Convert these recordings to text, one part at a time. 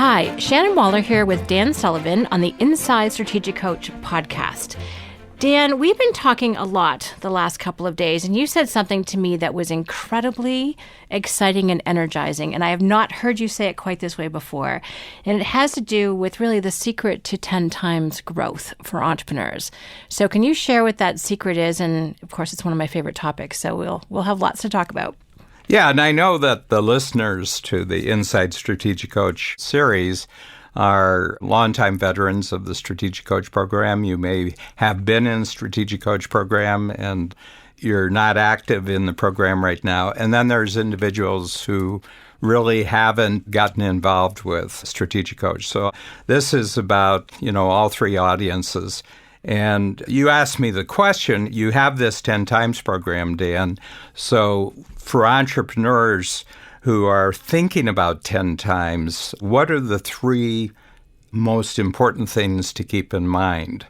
Hi, Shannon Waller here with Dan Sullivan on the Inside Strategic Coach podcast. Dan, we've been talking a lot the last couple of days, and you said something to me that was incredibly exciting and energizing, and I have not heard you say it quite this way before. And it has to do with really the secret to 10 times growth for entrepreneurs. So can you share what that secret is? And of course, it's one of my favorite topics, so we'll have lots to talk about. Yeah, and I know that the listeners to the Inside Strategic Coach series are longtime veterans of the Strategic Coach program. You may have been in the Strategic Coach program and you're not active in the program right now. And then there's individuals who really haven't gotten involved with Strategic Coach. So this is about, all three audiences. And you asked me the question, you have this 10 times program, Dan. So for entrepreneurs who are thinking about 10 times, what are the three most important things to keep in mind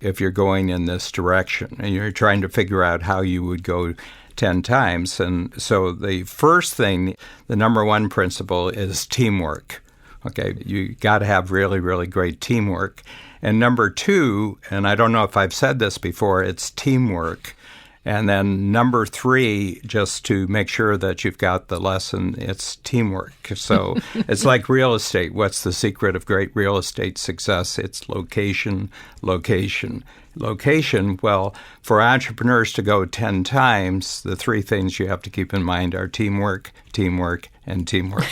if you're going in this direction and you're trying to figure out how you would go 10 times? And so the first thing, the number one principle is teamwork. Okay, you got to have really, really great teamwork. And number two, and I don't know if I've said this before, it's teamwork. And then number three, just to make sure that you've got the lesson, it's teamwork. So it's like real estate. What's the secret of great real estate success? It's location, location, location. Well, for entrepreneurs to go 10 times, the three things you have to keep in mind are teamwork, teamwork, and teamwork.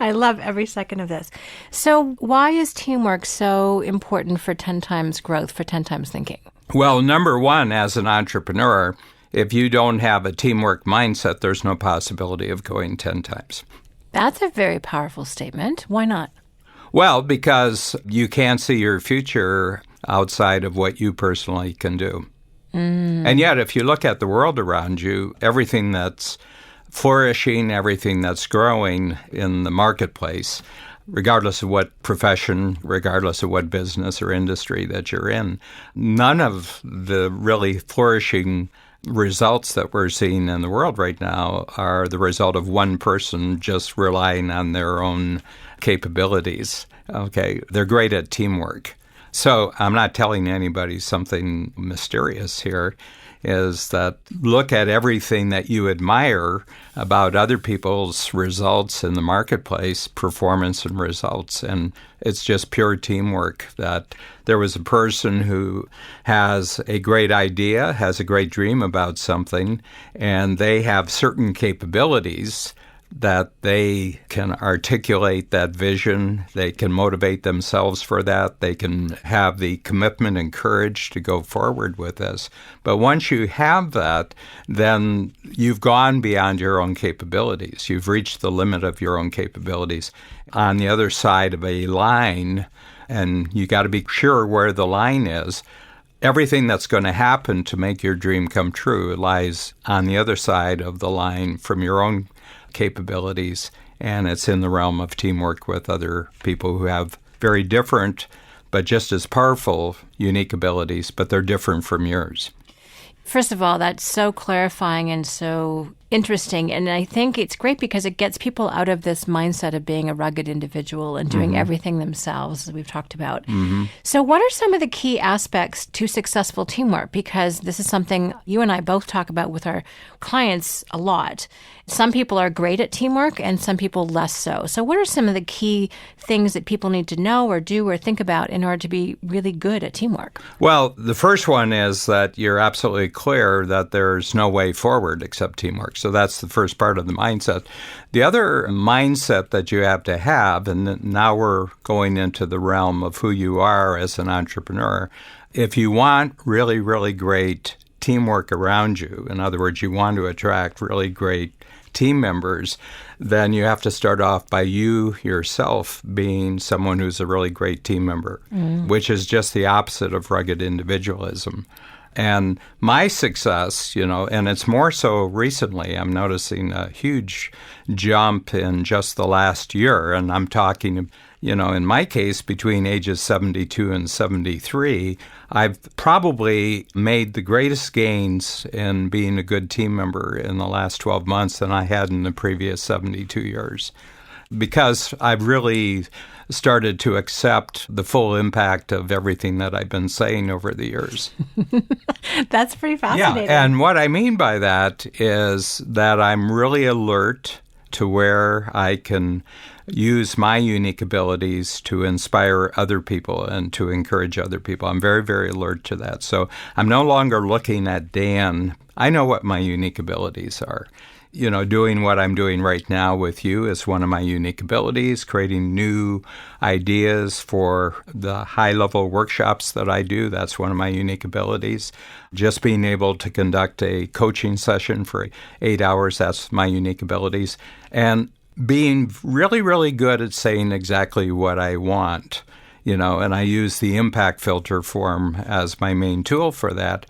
I love every second of this. So why is teamwork so important for 10 times growth, for 10 times thinking? Well, number one, as an entrepreneur, if you don't have a teamwork mindset, there's no possibility of going 10 times. That's a very powerful statement. Why not? Well, because you can't see your future outside of what you personally can do. And yet, if you look at the world around you, everything that's flourishing, everything that's growing in the marketplace, regardless of what profession, regardless of what business or industry that you're in, none of the really flourishing results that we're seeing in the world right now are the result of one person just relying on their own capabilities. Okay, they're great at teamwork. So I'm not telling anybody something mysterious here, is that look at everything that you admire about other people's results in the marketplace, performance and results, and it's just pure teamwork. That there was a person who has a great idea, has a great dream about something, and they have certain capabilities that they can articulate that vision, they can motivate themselves for that, they can have the commitment and courage to go forward with this. But once you have that, then you've gone beyond your own capabilities. You've reached the limit of your own capabilities. On the other side of a line, and you got to be sure where the line is, everything that's going to happen to make your dream come true lies on the other side of the line from your own capabilities, and it's in the realm of teamwork with other people who have very different but just as powerful, unique abilities, but they're different from yours. First of all, that's so clarifying and so interesting. And I think it's great because it gets people out of this mindset of being a rugged individual and doing everything themselves, as we've talked about. So what are some of the key aspects to successful teamwork? Because this is something you and I both talk about with our clients a lot. Some people are great at teamwork and some people less so. So what are some of the key things that people need to know or do or think about in order to be really good at teamwork? Well, the first one is that you're absolutely clear that there's no way forward except teamwork. So that's the first part of the mindset. The other mindset that you have to have, and now we're going into the realm of who you are as an entrepreneur, if you want really, really great teamwork around you, in other words, you want to attract really great team members, then you have to start off by you yourself being someone who's a really great team member, which is just the opposite of rugged individualism. And my success, and it's more so recently, I'm noticing a huge jump in just the last year. And I'm talking, in my case, between ages 72 and 73, I've probably made the greatest gains in being a good team member in the last 12 months than I had in the previous 72 years. because I've really started to accept the full impact of everything that I've been saying over the years. That's pretty fascinating. Yeah, and what I mean by that is that I'm really alert to where I can use my unique abilities to inspire other people and to encourage other people. I'm very, very alert to that. So I'm no longer looking at Dan. I know what my unique abilities are. Doing what I'm doing right now with you is one of my unique abilities, creating new ideas for the high-level workshops that I do. That's one of my unique abilities. Just being able to conduct a coaching session for 8 hours, that's my unique abilities. And being really, really good at saying exactly what I want, and I use the impact filter form as my main tool for that.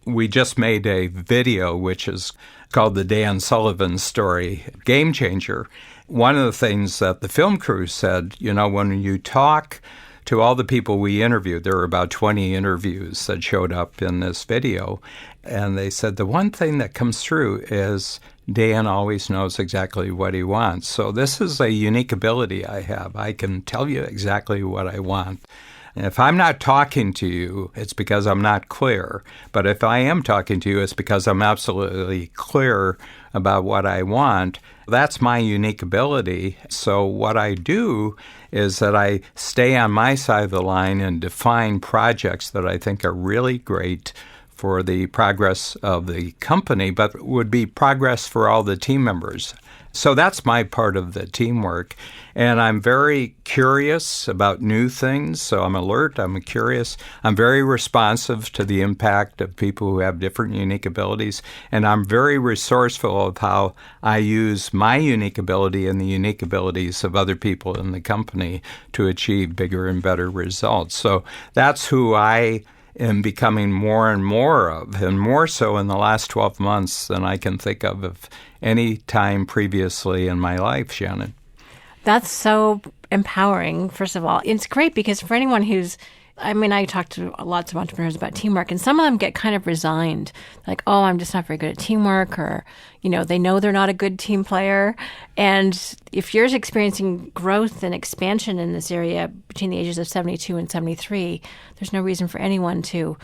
We just made a video, which is called the Dan Sullivan Story, Game Changer. One of the things that the film crew said, when you talk to all the people we interviewed, there were about 20 interviews that showed up in this video, and they said the one thing that comes through is Dan always knows exactly what he wants. So this is a unique ability I have. I can tell you exactly what I want. And if I'm not talking to you, it's because I'm not clear. But if I am talking to you, it's because I'm absolutely clear about what I want. That's my unique ability. So what I do is that I stay on my side of the line and define projects that I think are really great for the progress of the company, but would be progress for all the team members. So that's my part of the teamwork. And I'm very curious about new things. So I'm alert, I'm curious. I'm very responsive to the impact of people who have different unique abilities. And I'm very resourceful of how I use my unique ability and the unique abilities of other people in the company to achieve bigger and better results. So that's who I am becoming more and more of, and more so in the last 12 months than I can think of any time previously in my life, Shannon. That's so empowering, first of all. It's great because for anyone I talk to lots of entrepreneurs about teamwork, and some of them get kind of resigned, like, oh, I'm just not very good at teamwork, or, they know they're not a good team player. And if you're experiencing growth and expansion in this area between the ages of 72 and 73, there's no reason for anyone to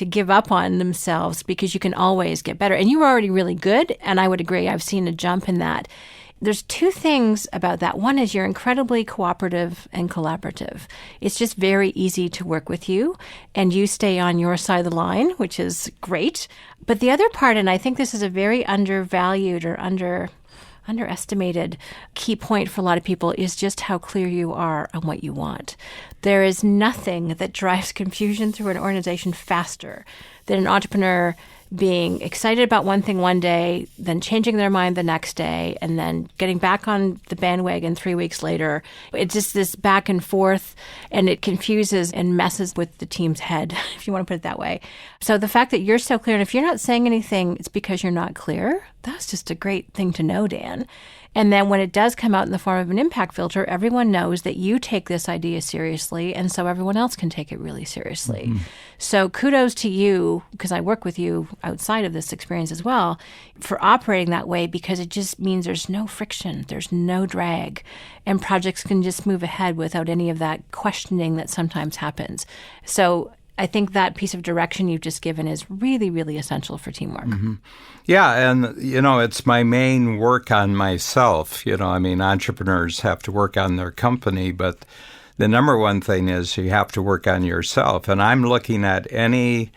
give up on themselves, because you can always get better. And you were already really good, and I would agree. I've seen a jump in that. There's two things about that. One is you're incredibly cooperative and collaborative. It's just very easy to work with you, and you stay on your side of the line, which is great. But the other part, and I think this is a very undervalued or underestimated key point for a lot of people, is just how clear you are on what you want. There is nothing that drives confusion through an organization faster than an entrepreneur being excited about one thing one day, then changing their mind the next day, and then getting back on the bandwagon 3 weeks later. It's just this back and forth, and it confuses and messes with the team's head, if you want to put it that way. So the fact that you're so clear, and if you're not saying anything, it's because you're not clear. That's just a great thing to know, Dan. And then when it does come out in the form of an impact filter, everyone knows that you take this idea seriously, and so everyone else can take it really seriously. Mm-hmm. So kudos to you, because I work with you outside of this experience as well, for operating that way, because it just means there's no friction, there's no drag, and projects can just move ahead without any of that questioning that sometimes happens. So I think that piece of direction you've just given is really, really essential for teamwork. Mm-hmm. Yeah, and, it's my main work on myself. Entrepreneurs have to work on their company, but the number one thing is you have to work on yourself. And I'm looking at any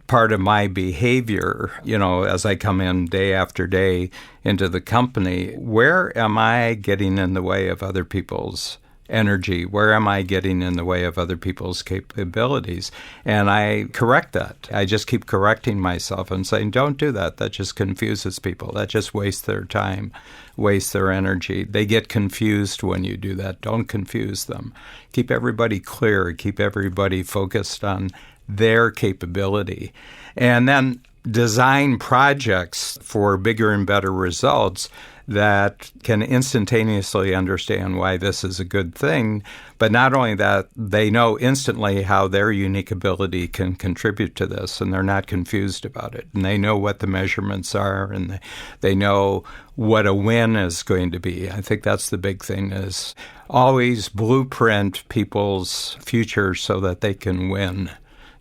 part of my behavior, as I come in day after day into the company, where am I getting in the way of other people's energy? Where am I getting in the way of other people's capabilities? And I correct that. I just keep correcting myself and saying, don't do that. That just confuses people. That just wastes their time, wastes their energy. They get confused when you do that. Don't confuse them. Keep everybody clear. Keep everybody focused on their capability. And then design projects for bigger and better results that can instantaneously understand why this is a good thing. But not only that, they know instantly how their unique ability can contribute to this, and they're not confused about it. And they know what the measurements are, and they know what a win is going to be. I think that's the big thing, is always blueprint people's future so that they can win.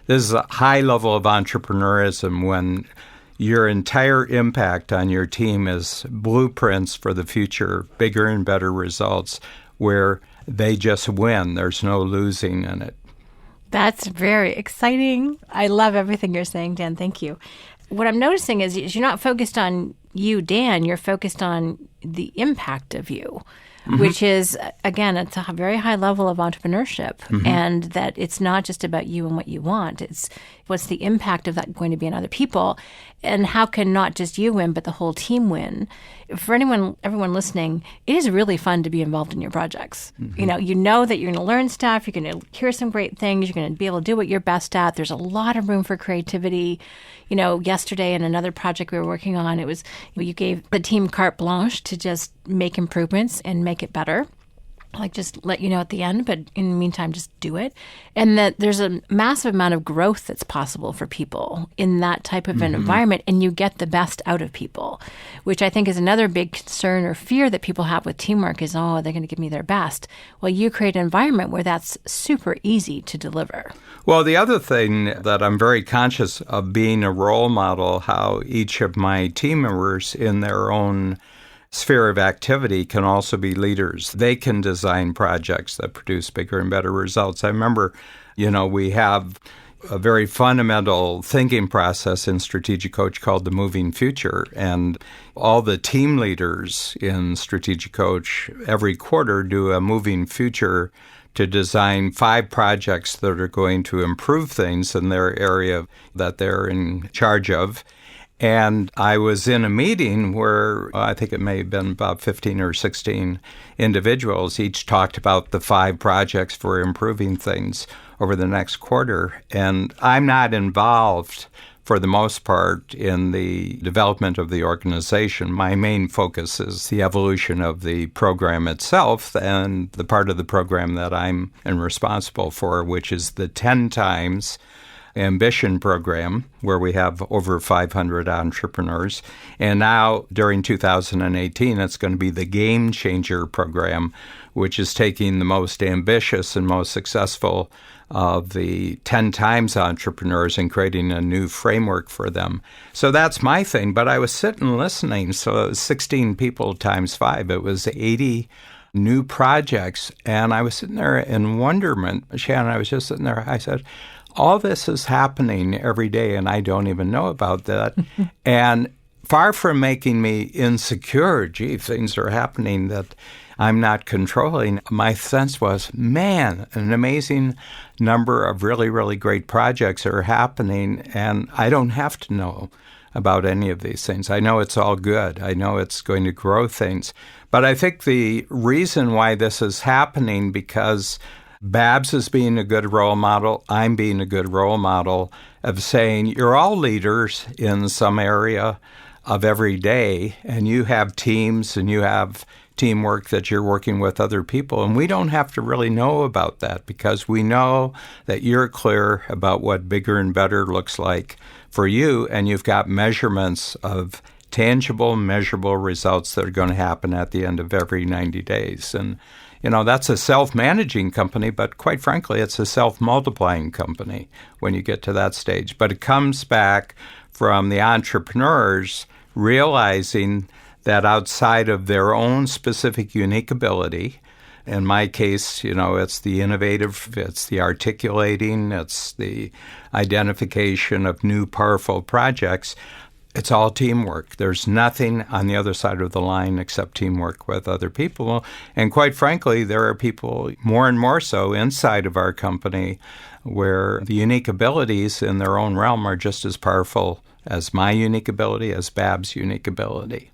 This is a high level of entrepreneurism when your entire impact on your team is blueprints for the future, bigger and better results, where they just win. There's no losing in it. That's very exciting. I love everything you're saying, Dan. Thank you. What I'm noticing is you're not focused on you, Dan. You're focused on the impact of you, which is, again, it's a very high level of entrepreneurship, and that it's not just about you and what you want. It's what's the impact of that going to be on other people, and how can not just you win, but the whole team win. For everyone listening, it is really fun to be involved in your projects. You know that you're going to learn stuff, you're going to hear some great things, you're going to be able to do what you're best at. There's a lot of room for creativity. Yesterday in another project we were working on, it was you gave the team carte blanche to just make improvements and make it better. Like just let you know at the end, but in the meantime, just do it. And that there's a massive amount of growth that's possible for people in that type of an environment, and you get the best out of people, which I think is another big concern or fear that people have with teamwork is, they're going to give me their best. Well, you create an environment where that's super easy to deliver. Well, the other thing that I'm very conscious of being a role model, how each of my team members in their own sphere of activity can also be leaders. They can design projects that produce bigger and better results. I remember, we have a very fundamental thinking process in Strategic Coach called the Moving Future. And all the team leaders in Strategic Coach every quarter do a Moving Future to design 5 projects that are going to improve things in their area that they're in charge of. And I was in a meeting where I think it may have been about 15 or 16 individuals. Each talked about the 5 projects for improving things over the next quarter. And I'm not involved, for the most part, in the development of the organization. My main focus is the evolution of the program itself and the part of the program that I'm responsible for, which is the 10 times Ambition program, where we have over 500 entrepreneurs. And now, during 2018, it's going to be the Game Changer program, which is taking the most ambitious and most successful of the 10 times entrepreneurs and creating a new framework for them. So that's my thing. But I was sitting listening, so it was 16 people times 5. It was 80 new projects. And I was sitting there in wonderment. Shannon, I was just sitting there. I said, all this is happening every day, and I don't even know about that. And far from making me insecure, things are happening that I'm not controlling, my sense was, man, an amazing number of really, really great projects are happening, and I don't have to know about any of these things. I know it's all good. I know it's going to grow things. But I think the reason why this is happening, because Babs is being a good role model. I'm being a good role model of saying you're all leaders in some area of every day, and you have teams and you have teamwork that you're working with other people. And we don't have to really know about that because we know that you're clear about what bigger and better looks like for you, and you've got measurements of tangible, measurable results that are going to happen at the end of every 90 days. And that's a self-managing company, but quite frankly, it's a self-multiplying company when you get to that stage. But it comes back from the entrepreneurs realizing that outside of their own specific unique ability, in my case, it's the innovative, it's the articulating, it's the identification of new powerful projects. It's all teamwork. There's nothing on the other side of the line except teamwork with other people. And quite frankly, there are people more and more so inside of our company where the unique abilities in their own realm are just as powerful as my unique ability, as Bab's unique ability.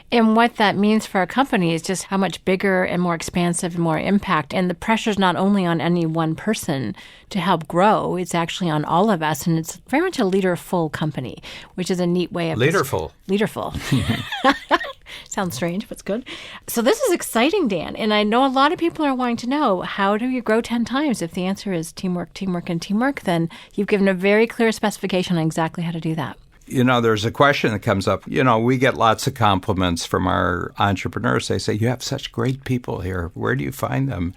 And what that means for a company is just how much bigger and more expansive and more impact. And the pressure's not only on any one person to help grow, it's actually on all of us. And it's very much a leaderful company, which is a neat way of... Leaderful. Leaderful. Sounds strange, but it's good. So this is exciting, Dan. And I know a lot of people are wanting to know, how do you grow 10 times? If the answer is teamwork, teamwork, and teamwork, then you've given a very clear specification on exactly how to do that. There's a question that comes up. We get lots of compliments from our entrepreneurs. They say, you have such great people here. Where do you find them?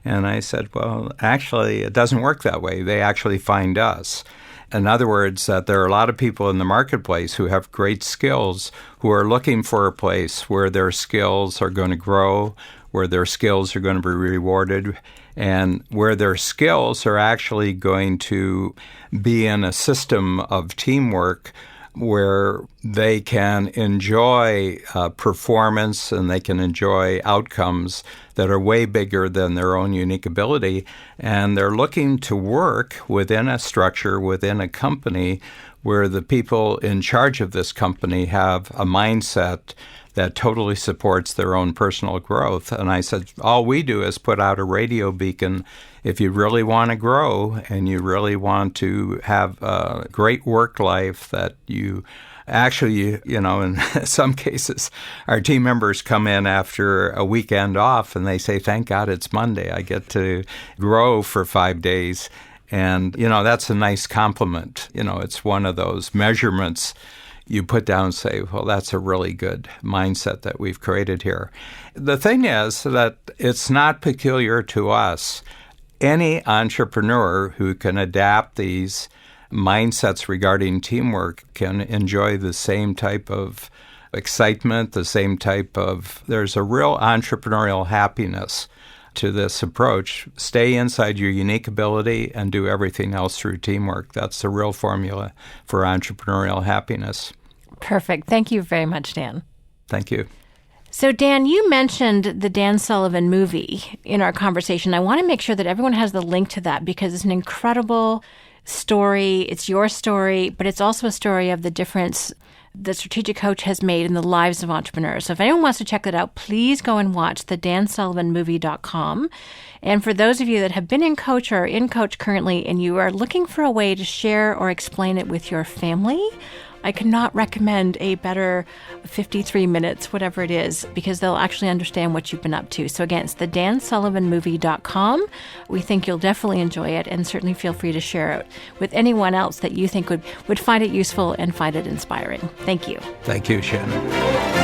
And I said, well, actually, it doesn't work that way. They actually find us. In other words, that there are a lot of people in the marketplace who have great skills who are looking for a place where their skills are going to grow, where their skills are going to be rewarded, and where their skills are actually going to be in a system of teamwork where they can enjoy performance and they can enjoy outcomes that are way bigger than their own unique ability. And they're looking to work within a structure, within a company, where the people in charge of this company have a mindset that totally supports their own personal growth. And I said, all we do is put out a radio beacon. If you really want to grow and you really want to have a great work life that you actually, in some cases, our team members come in after a weekend off and they say, thank God it's Monday. I get to grow for 5 days. And, that's a nice compliment. It's one of those measurements you put down and say, well, that's a really good mindset that we've created here. The thing is that it's not peculiar to us. Any entrepreneur who can adapt these mindsets regarding teamwork can enjoy the same type of excitement, there's a real entrepreneurial happiness to this approach. Stay inside your unique ability and do everything else through teamwork. That's the real formula for entrepreneurial happiness. Perfect. Thank you very much, Dan. Thank you. So, Dan, you mentioned the Dan Sullivan movie in our conversation. I want to make sure that everyone has the link to that because it's an incredible story. It's your story, but it's also a story of the difference the Strategic Coach has made in the lives of entrepreneurs. So if anyone wants to check that out, please go and watch thedansullivanmovie.com. And for those of you that have been in Coach or are in Coach currently and you are looking for a way to share or explain it with your family, I could not recommend a better 53 minutes, whatever it is, because they'll actually understand what you've been up to. So again, it's thedansullivanmovie.com. We think you'll definitely enjoy it, and certainly feel free to share it with anyone else that you think would find it useful and find it inspiring. Thank you. Thank you, Shannon.